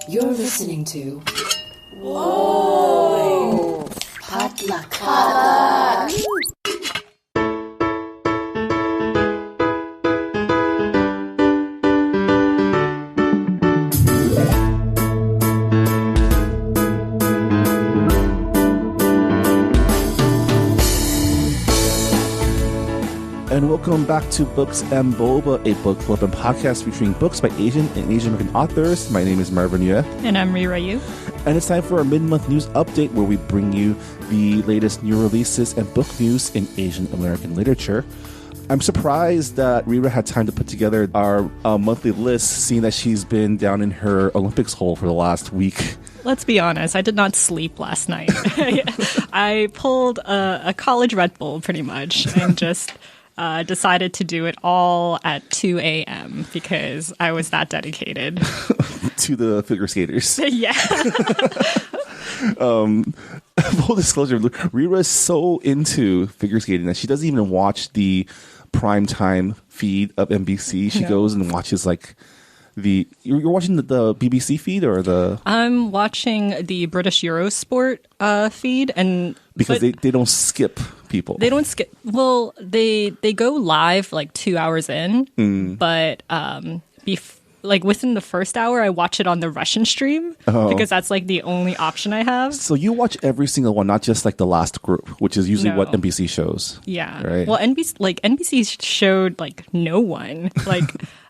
You're listening to Whoa! Potluck. And welcome back to Books and Boba, a book club and podcast featuring books by Asian and Asian American authors. My name is Marvin Yue. And I'm Rira Yu. And it's time for our mid-month news update where we bring you the latest new releases and book news in Asian American literature. I'm surprised that Rira had time to put together our monthly list, seeing that she's been down in her Olympics hole for the last week. Let's be honest, I did not sleep last night. I pulled a college Red Bull pretty much and just decided to do it all at 2 a.m. because I was that dedicated. To the figure skaters. Yeah. Full disclosure, Rira is so into figure skating that she doesn't even watch the primetime feed of NBC. She goes and watches like you're watching the BBC feed or the... I'm watching the British Eurosport feed, and because they don't skip people. They don't skip. Well, they go live like 2 hours in, but like within the first hour, I watch it on the Russian stream because that's like the only option I have. So you watch every single one, not just like the last group, which is usually what NBC shows. Yeah. Right. Well, NBC showed like no one. Like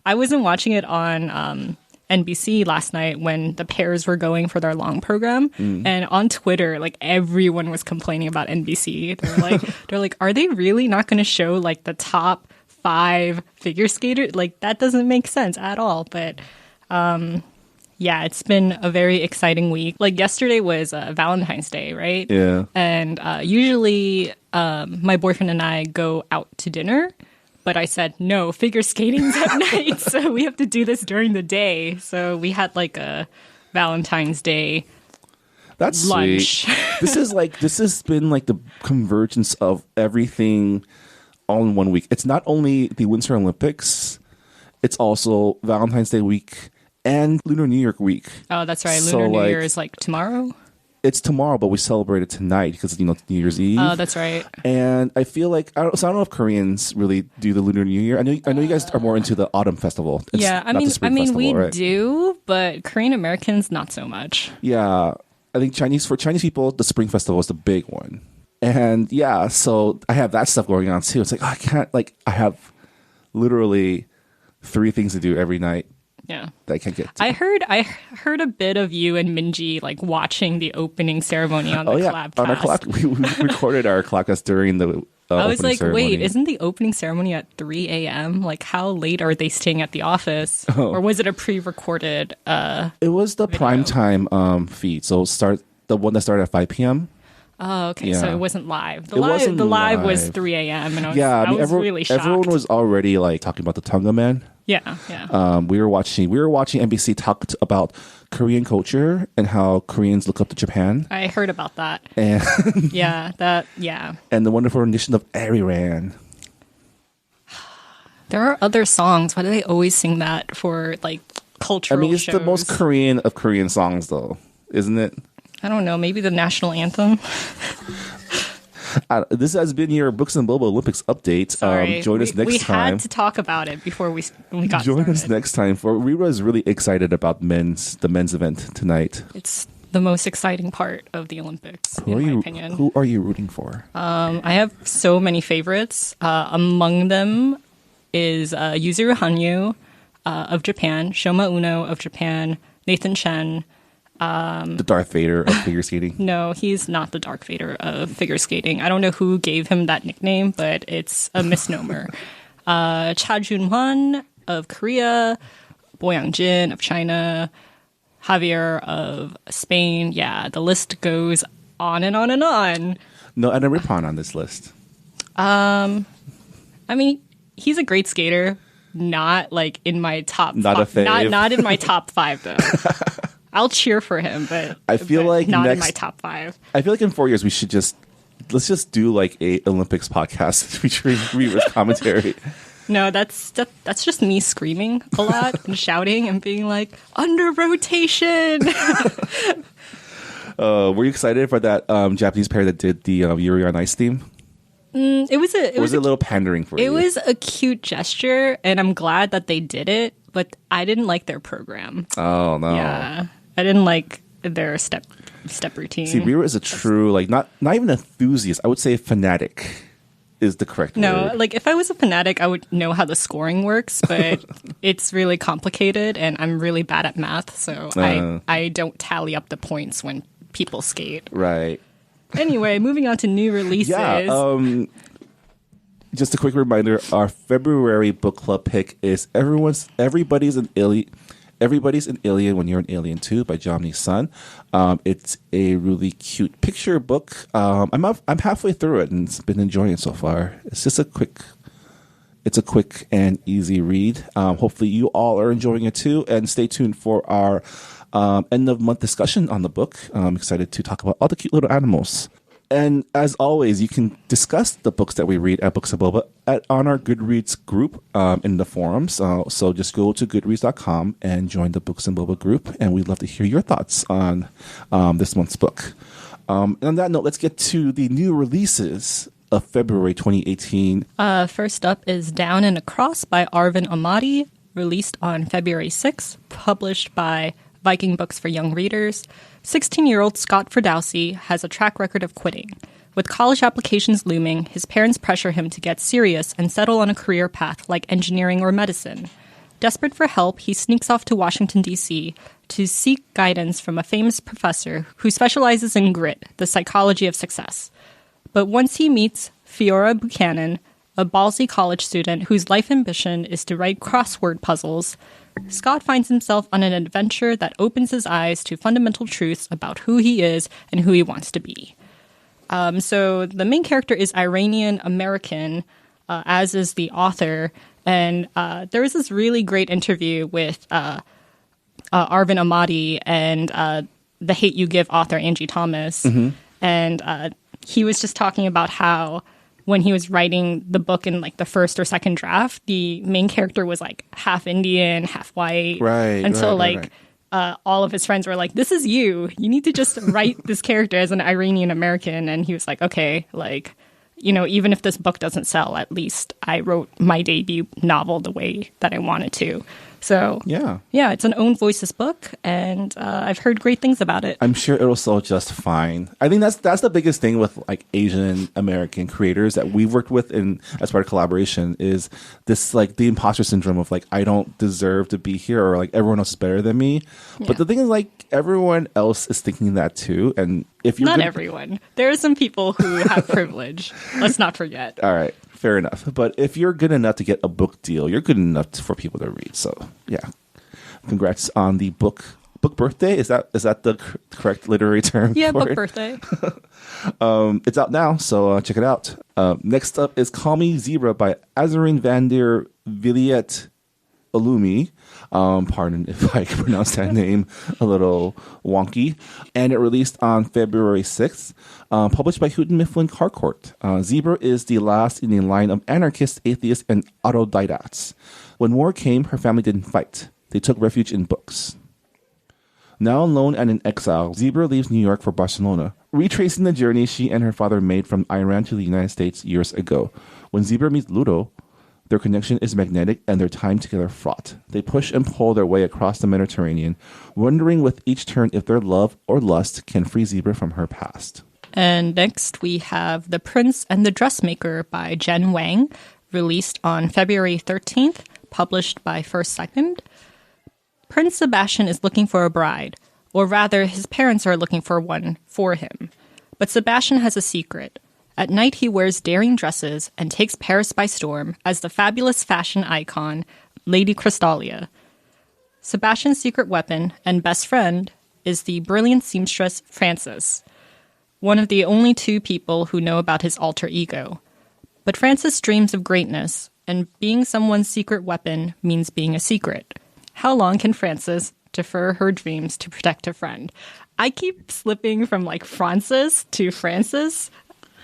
I wasn't watching it on NBC last night when the pairs were going for their long program, and on Twitter, like everyone was complaining about NBC. They're like, are they really not going to show like the top 5 figure skaters? Like that doesn't make sense at all. But yeah, it's been a very exciting week. Like yesterday was Valentine's Day, right? Yeah. And usually my boyfriend and I go out to dinner, but I said no, figure skating's at night, so we have to do this during the day. So we had like a Valentine's Day That's lunch. Sweet. This has been like the convergence of everything all in 1 week. It's not only the Winter Olympics, it's also Valentine's Day week and Lunar New Year week. Oh, that's right. Lunar New Year is like tomorrow? It's tomorrow, but we celebrate it tonight because, New Year's Eve. Oh, that's right. And I feel like, I don't know if Koreans really do the Lunar New Year. I know you guys are more into the Autumn Festival. I mean, festival, we right? do, but Korean Americans, not so much. Yeah. I think for Chinese people, the Spring Festival is the big one. And yeah, so I have that stuff going on too. It's like, I have literally 3 things to do every night. Yeah, that I can't get to. I heard a bit of you and Minji like watching the opening ceremony on the Collabcast. On our we recorded our Collabcast during the I was like, ceremony. wait, isn't the opening ceremony at 3 a.m.? Like, how late are they staying at the office? Or was it a pre-recorded It was the video? primetime feed. So the one that started at 5 p.m. Oh, okay. Yeah. So it wasn't live. The wasn't live was live. 3 a.m. and I was really shocked. Everyone was already like talking about the Tonga Man. Yeah. We were watching NBC talked about Korean culture and how Koreans look up to Japan. I heard about that. And And the wonderful rendition of Ariran. There are other songs. Why do they always sing that for like cultural it's shows? the most Korean of Korean songs, though, isn't it? I don't know. Maybe the national anthem. This has been your Books and Boba Olympics update. Sorry. Join us next time. We had to talk about it before we got Join started. us next time. For Rira is really excited about the men's event tonight. It's the most exciting part of the Olympics, in my opinion. Who are you rooting for? I have so many favorites. Among them is Yuzuru Hanyu of Japan, Shoma Uno of Japan, Nathan Chen. The Darth Vader of figure skating? No, he's not the Darth Vader of figure skating. I don't know who gave him that nickname, but it's a misnomer. Cha Jun-hwan of Korea, Bo Yang-jin of China, Javier of Spain. Yeah, the list goes on and on and on. No Adam Rippon on this list. I mean, he's a great skater. Not like in my top. Not a fave. Not in my top 5 though. I'll cheer for him, but I feel like not in my top 5. I feel like in 4 years we should let's just do like a Olympics podcast featuring Rira's commentary. No, that's just me screaming a lot and shouting and being like, under rotation. Were you excited for that Japanese pair that did the Yuri on Ice theme? It was a little pandering for you? It was a cute gesture, and I'm glad that they did it, but I didn't like their program. Oh, no. Yeah. I didn't like their step routine. See, Rira is a true, like, not even enthusiast. I would say fanatic is the correct No, word. like, if I was a fanatic, I would know how the scoring works, but it's really complicated, and I'm really bad at math, so I don't tally up the points when people skate. Right. Anyway, moving on to new releases. Yeah. Just a quick reminder: our February book club pick is Everybody's an Alien when you're an alien too by Jomny Sun. It's a really cute picture book. I'm halfway through it and been enjoying it so far. It's just a quick and easy read. Hopefully you all are enjoying it too. And stay tuned for our end of month discussion on the book. I'm excited to talk about all the cute little animals. And as always, you can discuss the books that we read at Books of Boba on our Goodreads group in the forums. So just go to goodreads.com and join the Books and Boba group. And we'd love to hear your thoughts on this month's book. And on that note, let's get to the new releases of February 2018. First up is Down and Across by Arvin Amati, released on February 6th, published by Viking Books for Young Readers. 16-year-old Scott Ferdowsi has a track record of quitting. With college applications looming, his parents pressure him to get serious and settle on a career path like engineering or medicine. Desperate for help, he sneaks off to Washington, D.C. to seek guidance from a famous professor who specializes in grit, the psychology of success. But once he meets Fiora Buchanan, a ballsy college student whose life ambition is to write crossword puzzles, Scott finds himself on an adventure that opens his eyes to fundamental truths about who he is and who he wants to be. So the main character is Iranian American, as is the author. And there was this really great interview with Arvin Amati and The Hate U Give author Angie Thomas. Mm-hmm. And he was just talking about how when he was writing the book in like the first or second draft, the main character was like half Indian, half white. Right. And so right. all of his friends were like, this is you. You need to just write this character as an Iranian American. And he was like, okay, like, you know, even if this book doesn't sell, at least I wrote my debut novel the way that I wanted to. So, yeah, it's an own voices book, and I've heard great things about it. I'm sure it'll sell just fine. I think that's the biggest thing with like Asian American creators that we've worked with as part of collaboration is this like the imposter syndrome of like I don't deserve to be here or like everyone else is better than me. Yeah. But the thing is like everyone else is thinking that too, and if you're not everyone, there are some people who have privilege. Let's not forget. All right. Fair enough. But if you're good enough to get a book deal, you're good enough for people to read. So, yeah. Congrats on the book birthday. Is that the correct literary term? Yeah, for book it? birthday. It's out now, so check it out. Next up is Call Me Zebra by Azarine van der Villiet Alumi. Pardon if I pronounce that name a little wonky. And it released on February 6th, published by Houghton Mifflin Harcourt. Zebra is the last in a line of anarchists, atheists, and autodidacts. When war came, her family didn't fight. They took refuge in books. Now alone and in exile, Zebra leaves New York for Barcelona, retracing the journey she and her father made from Iran to the United States years ago. When Zebra meets Ludo, their connection is magnetic and their time together fraught. They push and pull their way across the Mediterranean, wondering with each turn if their love or lust can free Zebra from her past. And next we have The Prince and the Dressmaker by Jen Wang, released on February 13th, published by First Second. Prince Sebastian is looking for a bride, or rather his parents are looking for one for him. But Sebastian has a secret. At night, he wears daring dresses and takes Paris by storm as the fabulous fashion icon, Lady Crystalia. Sebastian's secret weapon and best friend is the brilliant seamstress Frances, one of the only two people who know about his alter ego. But Frances dreams of greatness, and being someone's secret weapon means being a secret. How long can Frances defer her dreams to protect a friend? I keep slipping from like Frances to Frances.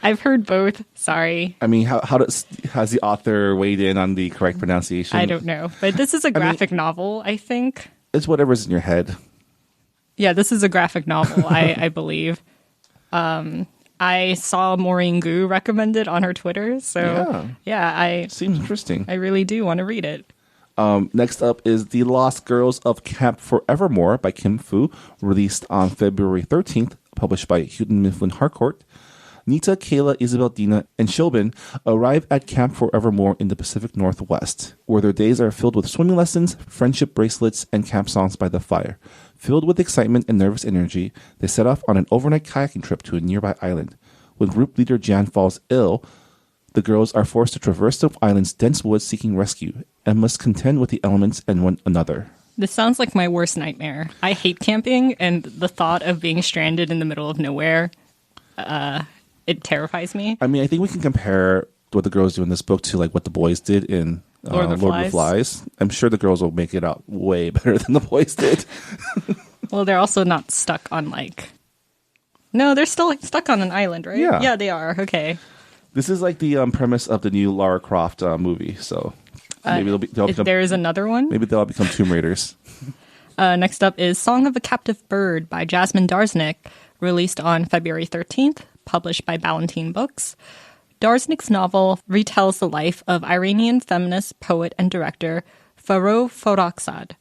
I've heard both. Sorry. I mean, has the author weighed in on the correct pronunciation? I don't know. But this is a graphic novel, I think. It's whatever's in your head. Yeah, this is a graphic novel, I believe. I saw Maureen Gu recommended on her Twitter. So, Seems interesting. I really do want to read it. Next up is The Lost Girls of Camp Forevermore by Kim Fu, released on February 13th, published by Houghton Mifflin Harcourt. Nita, Kayla, Isabel, Dina, and Shobin arrive at Camp Forevermore in the Pacific Northwest, where their days are filled with swimming lessons, friendship bracelets, and camp songs by the fire. Filled with excitement and nervous energy, they set off on an overnight kayaking trip to a nearby island. When group leader Jan falls ill, the girls are forced to traverse the island's dense woods seeking rescue and must contend with the elements and one another. This sounds like my worst nightmare. I hate camping, and the thought of being stranded in the middle of nowhere, it terrifies me. I mean, I think we can compare what the girls do in this book to like what the boys did in Lord of the Flies. I'm sure the girls will make it out way better than the boys did. Well, they're also not stuck on No, they're still stuck on an island, right? Yeah, they are. Okay. This is like the premise of the new Lara Croft movie, so maybe they'll become, there is another one. Maybe they'll become Tomb Raiders. Next up is Song of a Captive Bird by Jasmine Darznik, released on February 13th, published by Ballantine Books. Darznik's novel retells the life of Iranian feminist poet and director Faroh Forakhzad.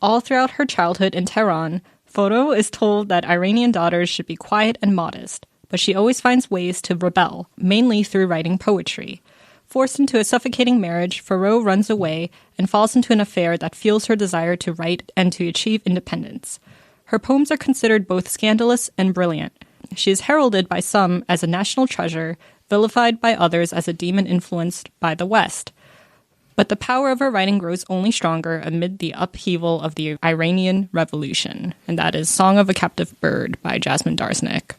All throughout her childhood in Tehran, Faroh is told that Iranian daughters should be quiet and modest, but she always finds ways to rebel, mainly through writing poetry. Forced into a suffocating marriage, Faroh runs away and falls into an affair that fuels her desire to write and to achieve independence. Her poems are considered both scandalous and brilliant. She is heralded by some as a national treasure, vilified by others as a demon influenced by the West. But the power of her writing grows only stronger amid the upheaval of the Iranian Revolution. And that is Song of a Captive Bird by Jasmine Darznik.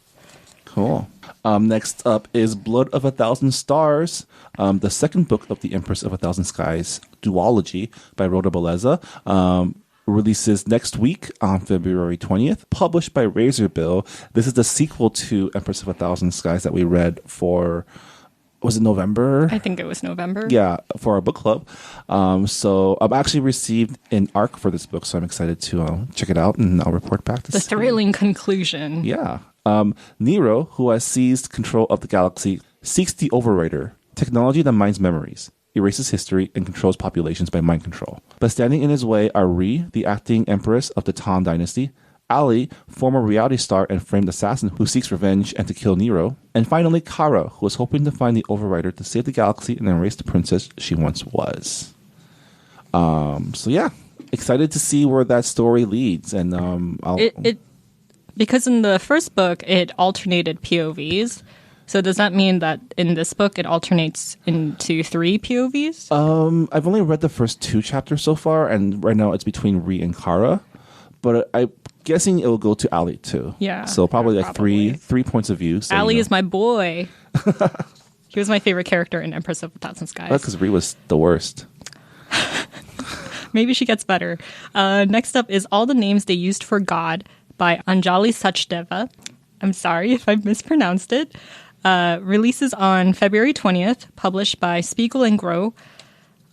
Cool. Next up is Blood of a Thousand Stars, the second book of the Empress of a Thousand Skies duology by Rhoda Beleza. Releases next week on February 20th, published by Razorbill. This is the sequel to Empress of a Thousand Skies that we read for, was it November? I think it was November. Yeah, for our book club. So I've actually received an ARC for this book, so I'm excited to check it out, and I'll report back to the thrilling conclusion. Yeah. Nero, who has seized control of the galaxy, seeks the Overwriter, technology that mines memories, erases history, and controls populations by mind control. But standing in his way are Ri, the acting empress of the Tang dynasty, Ali, former reality star and framed assassin who seeks revenge and to kill Nero, and finally Kara, who is hoping to find the Overwriter to save the galaxy and erase the princess she once was. Excited to see where that story leads, and because in the first book it alternated POVs. So does that mean that in this book it alternates into 3 POVs? I've only read the first 2 chapters so far, and right now it's between Ri and Kara. But I'm guessing it will go to Ali too. Yeah. So probably three points of view. So, Ali is my boy. He was my favorite character in Empress of a Thousand Skies. That's because Ri was the worst. Maybe she gets better. Next up is All the Names They Used for God by Anjali Sachdeva. I'm sorry if I've mispronounced it. Releases on February 20th, published by Spiegel and Grow.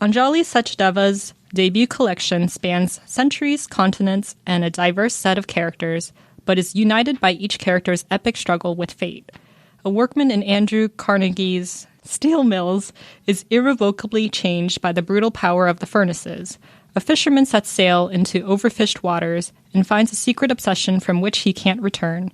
Anjali Sachdeva's debut collection spans centuries, continents, and a diverse set of characters, but is united by each character's epic struggle with fate. A workman in Andrew Carnegie's steel mills is irrevocably changed by the brutal power of the furnaces. A fisherman sets sail into overfished waters and finds a secret obsession from which he can't return.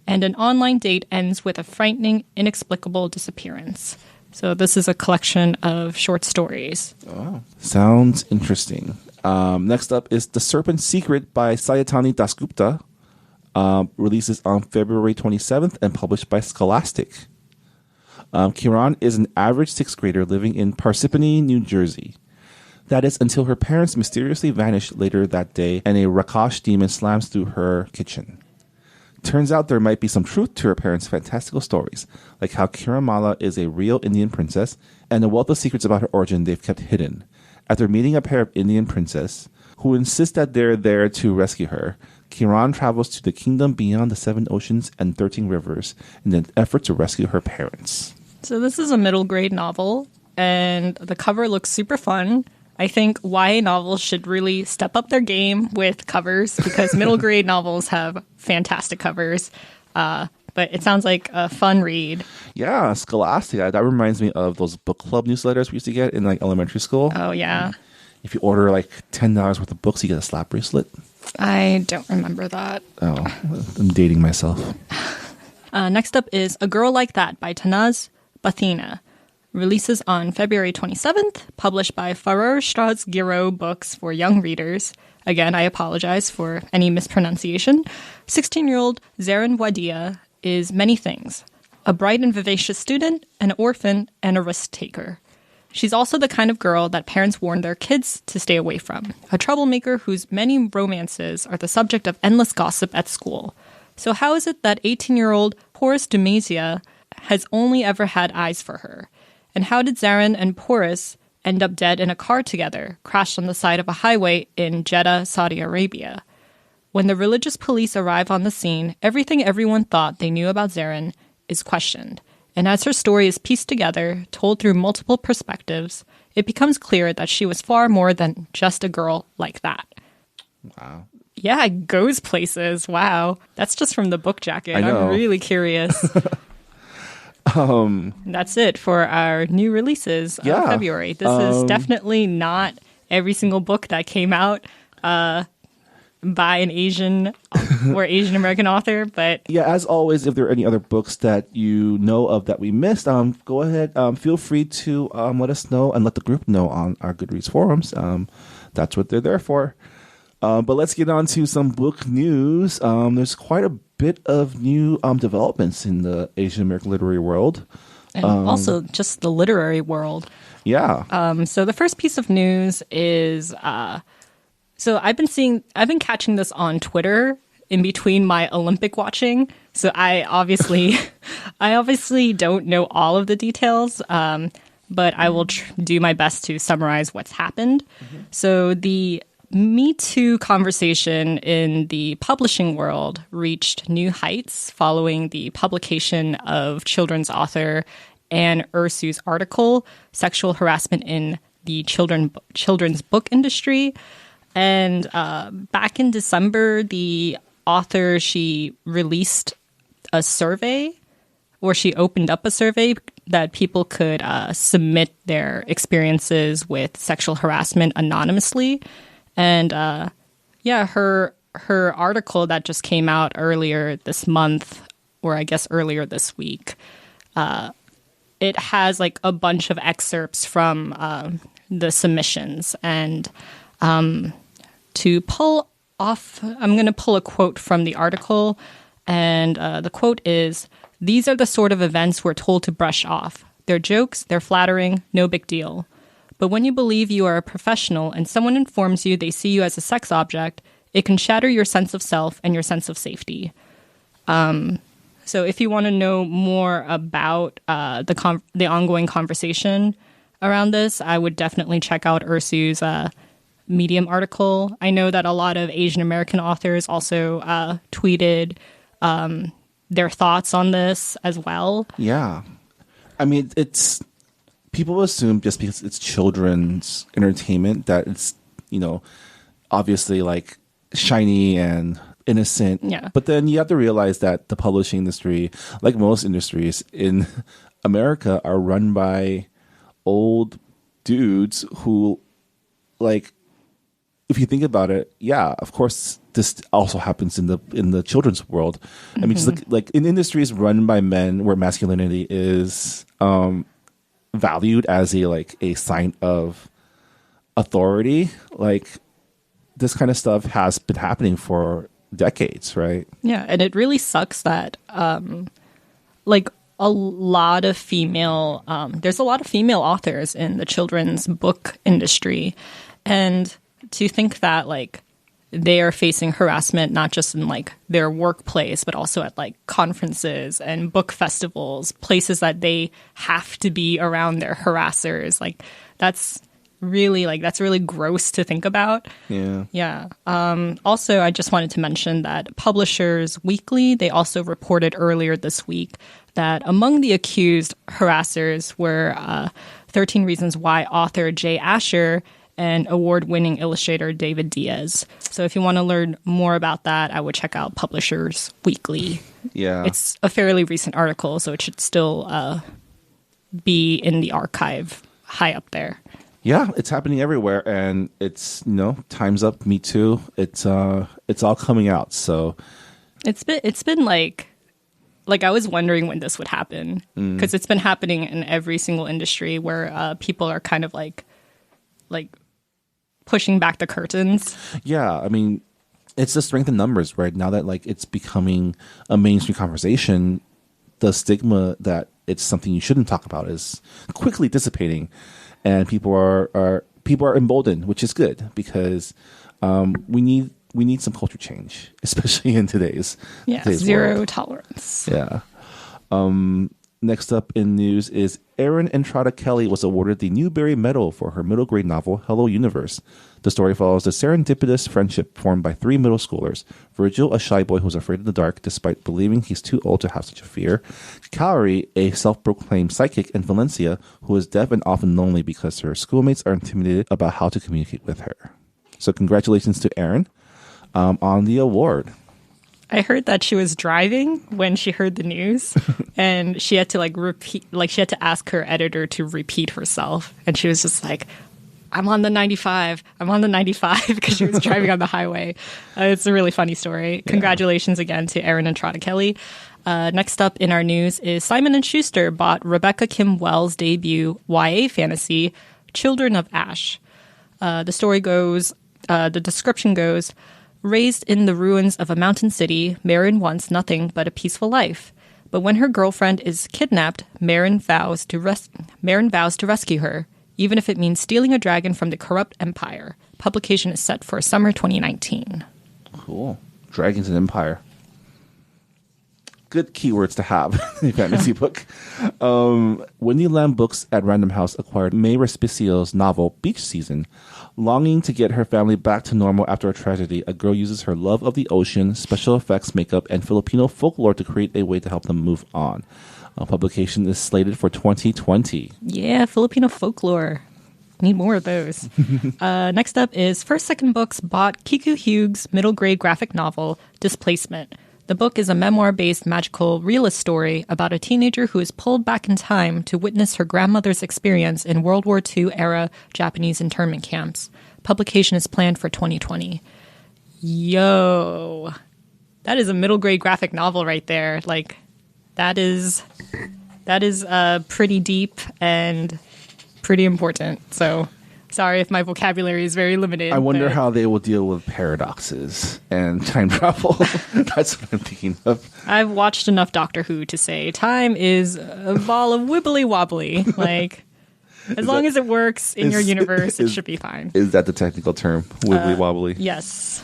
And an online date ends with a frightening, inexplicable disappearance. So this is a collection of short stories. Oh, sounds interesting. Next up is The Serpent's Secret by Sayatani Dasgupta. Releases on February 27th and published by Scholastic. Kiran is an average 6th grader living in Parsippany, New Jersey. That is until her parents mysteriously vanish later that day and a Rakosh demon slams through her kitchen. Turns out there might be some truth to her parents' fantastical stories, like how Kiramala is a real Indian princess and a wealth of secrets about her origin they've kept hidden. After meeting a pair of Indian princess, who insist that they're there to rescue her. Kiran travels to the kingdom beyond the 7 oceans and 13 rivers in an effort to rescue her parents. So this is a middle grade novel, and the cover looks super fun. I think YA novels should really step up their game with covers because middle grade novels have fantastic covers. But it sounds like a fun read. Yeah, Scholastic. That reminds me of those book club newsletters we used to get in like elementary school. Oh, yeah. If you order like $10 worth of books, you get a slap bracelet. I don't remember that. Oh, I'm dating myself. Next up is A Girl Like That by Tanaz Bathina. Releases on February 27th, published by Farrar Straus Giroux Books for young readers. Again, I apologize for any mispronunciation. 16-year-old Zarin Wadia is many things. A bright and vivacious student, an orphan, and a risk-taker. She's also the kind of girl that parents warn their kids to stay away from. A troublemaker whose many romances are the subject of endless gossip at school. So how is it that 18-year-old Porus Demasia has only ever had eyes for her? And how did Zarin and Porus end up dead in a car together, crashed on the side of a highway in Jeddah, Saudi Arabia? When the religious police arrive on the scene, everything everyone thought they knew about Zarin is questioned. And as her story is pieced together, told through multiple perspectives, it becomes clear that she was far more than just a girl like that. Wow. Yeah, it goes places. Wow. That's just from the book jacket. I know. I'm really curious. That's it for our new releases of February. This is definitely not every single book that came out by an Asian or Asian American author, but yeah, as always, if there are any other books that you know of that we missed, go ahead. Feel free to let us know and let the group know on our Goodreads forums. That's what they're there for. But let's get on to some book news. There's quite a bit of new developments in the Asian American literary world. and also just the literary world. Yeah. So the first piece of news is so I've been catching this on Twitter in between my Olympic watching. So I obviously don't know all of the details, but I will do my best to summarize what's happened. Mm-hmm. So the Me Too conversation in the publishing world reached new heights following the publication of children's author Anne Ursu's article, Sexual Harassment in the Children's Book Industry. And back in December, the author, she released a survey, or she opened up a survey that people could submit their experiences with sexual harassment anonymously. And her article that just came out earlier this month, or I guess earlier this week, it has like a bunch of excerpts from the submissions. And to pull off, I'm going to pull a quote from the article. And the quote is, "These are the sort of events we're told to brush off. They're jokes, they're flattering, no big deal. But when you believe you are a professional and someone informs you they see you as a sex object, it can shatter your sense of self and your sense of safety." So if you want to know more about the ongoing conversation around this, I would definitely check out Ursu's Medium article. I know that a lot of Asian American authors also tweeted their thoughts on this as well. Yeah. I mean, it's people assume just because it's children's entertainment that it's, obviously like shiny and innocent. Yeah. But then you have to realize that the publishing industry, like most industries in America, are run by old dudes who, like, if you think about it, yeah, of course, this also happens in the children's world. I mean, just like in industries run by men where masculinity is valued as a sign of authority, like this kind of stuff has been happening for decades, right? Yeah, and it really sucks that like a lot of female there's a lot of female authors in the children's book industry, and to think that like they are facing harassment not just in like their workplace but also at like conferences and book festivals, places that they have to be around their harassers, like that's really that's really gross to think about. Yeah. Yeah. Also, I just wanted to mention that Publishers Weekly, they also reported earlier this week that among the accused harassers were 13 Reasons Why author Jay Asher and award-winning illustrator David Diaz. So if you want to learn more about that, I would check out Publishers Weekly. Yeah. It's a fairly recent article, so it should still be in the archive high up there. Yeah, it's happening everywhere, and it's time's up. Me too. It's all coming out. So it's been like I was wondering when this would happen, because it's been happening in every single industry where people are kind of like pushing back the curtains. Yeah, I mean, it's the strength in numbers, right? Now that it's becoming a mainstream conversation, the stigma that it's something you shouldn't talk about is quickly dissipating, and people are emboldened, which is good, because we need some culture change, especially in today's zero world. tolerance. Yeah. Next up in news is Erin Entrada Kelly was awarded the Newbery Medal for her middle grade novel, Hello Universe. The story follows the serendipitous friendship formed by 3 middle schoolers: Virgil, a shy boy who's afraid of the dark despite believing he's too old to have such a fear; Calorie, a self-proclaimed psychic; and Valencia, who is deaf and often lonely because her schoolmates are intimidated about how to communicate with her. So congratulations to Erin on the award. I heard that she was driving when she heard the news, and she had to repeat, she had to ask her editor to repeat herself, and she was just like, "I'm on the 95. I'm on the 95," because she was driving on the highway. It's a really funny story. Congratulations again to Erin Entrada Kelly. Next up in our news is Simon & Schuster bought Rebecca Kim Wells' debut YA fantasy, Children of Ash. The description goes, "Raised in the ruins of a mountain city, Marin wants nothing but a peaceful life. But when her girlfriend is kidnapped, Marin vows to rescue her, even if it means stealing a dragon from the corrupt empire." Publication is set for summer 2019. Cool. Dragons and Empire. Good keywords to have in a fantasy book. Wendy Lam Books at Random House acquired May Respicio's novel, Beach Season. Longing to get her family back to normal after a tragedy, a girl uses her love of the ocean, special effects, makeup, and Filipino folklore to create a way to help them move on. Publication is slated for 2020. Yeah, Filipino folklore. Need more of those. Next up is First Second Books bought Kiku Hughes' middle grade graphic novel, Displacement. The book is a memoir-based magical realist story about a teenager who is pulled back in time to witness her grandmother's experience in World War II-era Japanese internment camps. Publication is planned for 2020. Yo. That is a middle-grade graphic novel right there. That is pretty deep and pretty important. So, sorry if my vocabulary is very limited. I wonder how they will deal with paradoxes and time travel. That's what I'm thinking of. I've watched enough Doctor Who to say time is a ball of wibbly wobbly. As long as it works in your universe, it should be fine. Is that the technical term? Wibbly wobbly? Yes.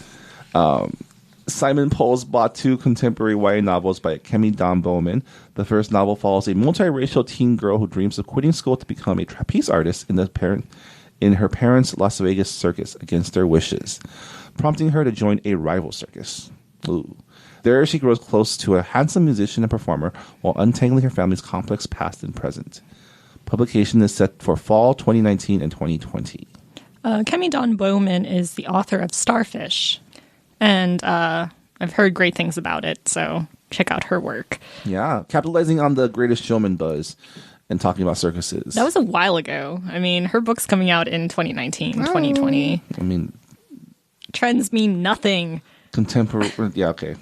Simon Poles bought 2 contemporary YA novels by Kemi Dawn Bowman. The first novel follows a multiracial teen girl who dreams of quitting school to become a trapeze artist in her parents' Las Vegas circus against their wishes, prompting her to join a rival circus. Ooh. There she grows close to a handsome musician and performer while untangling her family's complex past and present. Publication is set for fall 2019 and 2020. Kemi Dawn Bowman is the author of Starfish, and I've heard great things about it, so check out her work. Yeah, capitalizing on the Greatest Showman buzz and talking about circuses. That was a while ago. I mean, her book's coming out in 2019, 2020. I mean, trends mean nothing. Contemporary, yeah, okay.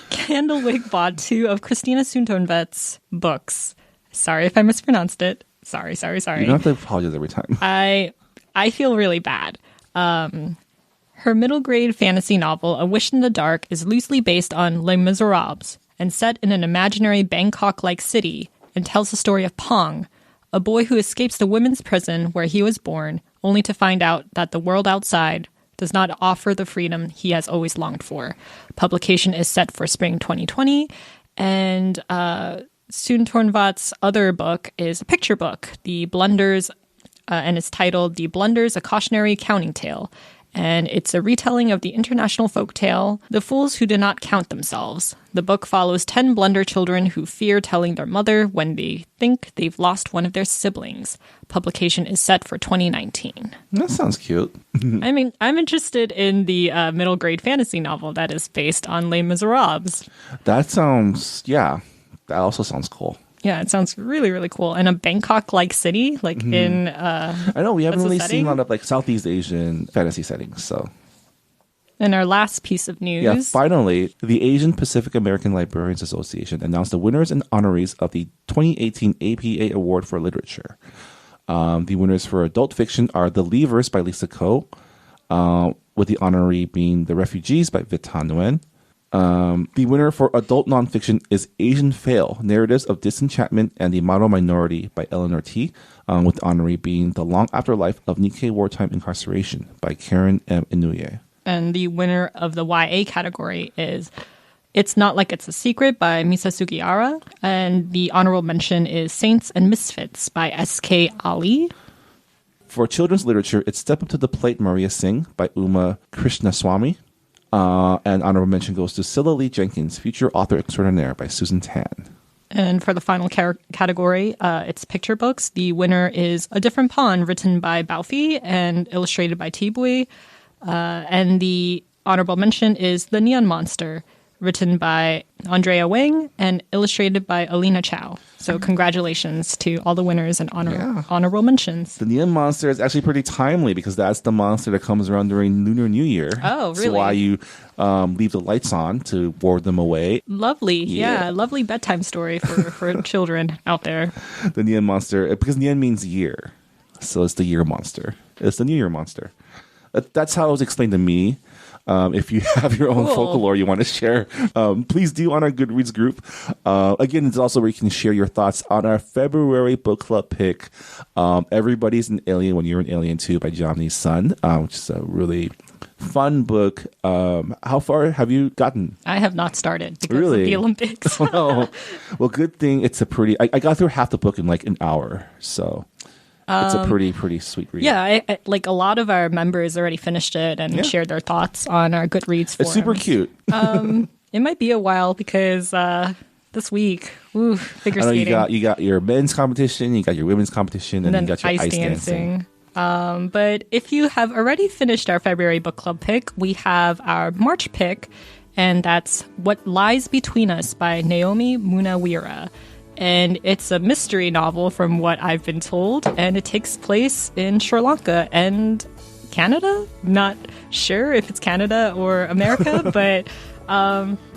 Candlewick bought 2 of Christina Soontornvet's books. Sorry if I mispronounced it. Sorry. You don't have to apologize every time. I feel really bad. Her middle grade fantasy novel, A Wish in the Dark, is loosely based on Les Miserables and set in an imaginary Bangkok-like city, and tells the story of Pong, a boy who escapes the women's prison where he was born, only to find out that the world outside does not offer the freedom he has always longed for. Publication is set for spring 2020, and Soontornvat's other book is a picture book, The Blunders and it's titled The Blunders, A Cautionary Counting Tale. And it's a retelling of the international folktale, The Fools Who Did Not Count Themselves. The book follows 10 blunder children who fear telling their mother when they think they've lost one of their siblings. Publication is set for 2019. That sounds cute. I mean, I'm interested in the middle grade fantasy novel that is based on Les Miserables. That also sounds cool. Yeah, it sounds really, really cool. And a Bangkok-like city, like in... I know, we haven't really seen a lot of like Southeast Asian fantasy settings, so... And our last piece of news... Yeah, finally, the Asian Pacific American Librarians Association announced the winners and honorees of the 2018 APA Award for Literature. The winners for adult fiction are The Leavers by Lisa Ko, with the honoree being The Refugees by Vitan Nguyen. The winner for adult nonfiction is Asian Fail, Narratives of Disenchantment and the Model Minority by Eleanor T., with the honoree being The Long Afterlife of Nikkei Wartime Incarceration by Karen M. Inouye. And the winner of the YA category is It's Not Like It's a Secret by Misa Sugihara. And the honorable mention is Saints and Misfits by S.K. Ali. For children's literature, it's Step Up to the Plate, Maria Singh by Uma Krishnaswamy. And honorable mention goes to Scylla Lee Jenkins, Future Author Extraordinaire by Susan Tan. And for the final category, it's picture books. The winner is A Different Pond, written by Baofi and illustrated by Tibui. And the honorable mention is The Neon Monster, written by Andrea Wang and illustrated by Alina Chow. So congratulations to all the winners and honorable mentions. The Neon Monster is actually pretty timely because that's the monster that comes around during Lunar New Year. Oh, really? So why you leave the lights on to ward them away. Lovely. Yeah, lovely bedtime story for children out there. The Neon Monster, because Neon means year. So it's the year monster. It's the New Year monster. That's how it was explained to me. If you have your own folklore you want to share, please do on our Goodreads group. Again, it's also where you can share your thoughts on our February book club pick, Everybody's an Alien When You're an Alien Too by Jomni's Son, which is a really fun book. How far have you gotten? I have not started because of Really? the Olympics. Oh, no. Well, good thing it's a pretty... I got through half the book in like an hour, so... It's a pretty sweet read. Yeah, like a lot of our members already finished it and shared their thoughts on our Goodreads forums. It's super cute. It might be a while because this week, figure skating. You got your men's competition, you got your women's competition, and then you got your ice dancing. But if you have already finished our February book club pick, we have our March pick, and that's What Lies Between Us by Naomi Munawira. And it's a mystery novel from what I've been told, and it takes place in Sri Lanka and Canada. Not sure if it's Canada or America, but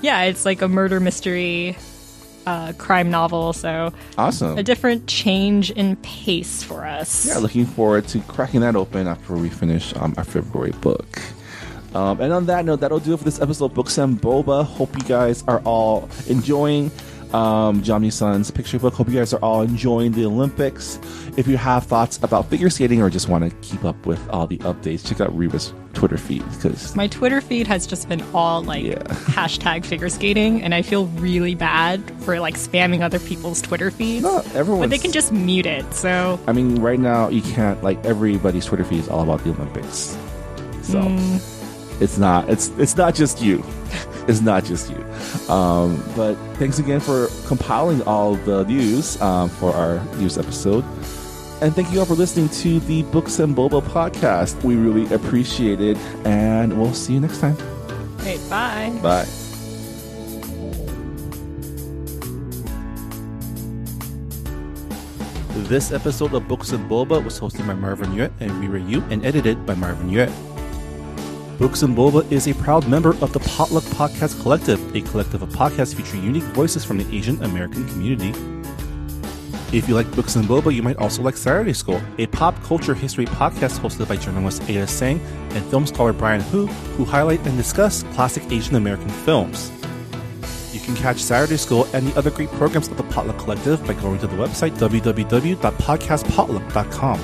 it's like a murder mystery crime novel. So awesome. A different change in pace for us. Yeah, looking forward to cracking that open after we finish our February book. And on that note, that'll do it for this episode of Books and Boba. Hope you guys are all enjoying Jomni-san's picture book. Hope you guys are all enjoying the Olympics. If you have thoughts about figure skating or just want to keep up with all the updates, check out Reba's Twitter feed. Because my Twitter feed has just been all hashtag figure skating, and I feel really bad for like spamming other people's Twitter feeds. No, everyone's... But they can just mute it. So I mean, right now you can't, like, everybody's Twitter feed is all about the Olympics. So it's not just you. It's not just you. But thanks again for compiling all the news for our news episode. And thank you all for listening to the Books and Boba podcast. We really appreciate it. And we'll see you next time. Great. Bye. Bye. This episode of Books and Boba was hosted by Marvin Yue and Rira Yu and edited by Marvin Yue. Books and Boba is a proud member of the Potluck Podcast Collective, a collective of podcasts featuring unique voices from the Asian American community. If you like Books and Boba, you might also like Saturday School, a pop culture history podcast hosted by journalist Ada Sang and film scholar Brian Hu, who highlight and discuss classic Asian American films. You can catch Saturday School and the other great programs of the Potluck Collective by going to the website www.podcastpotluck.com.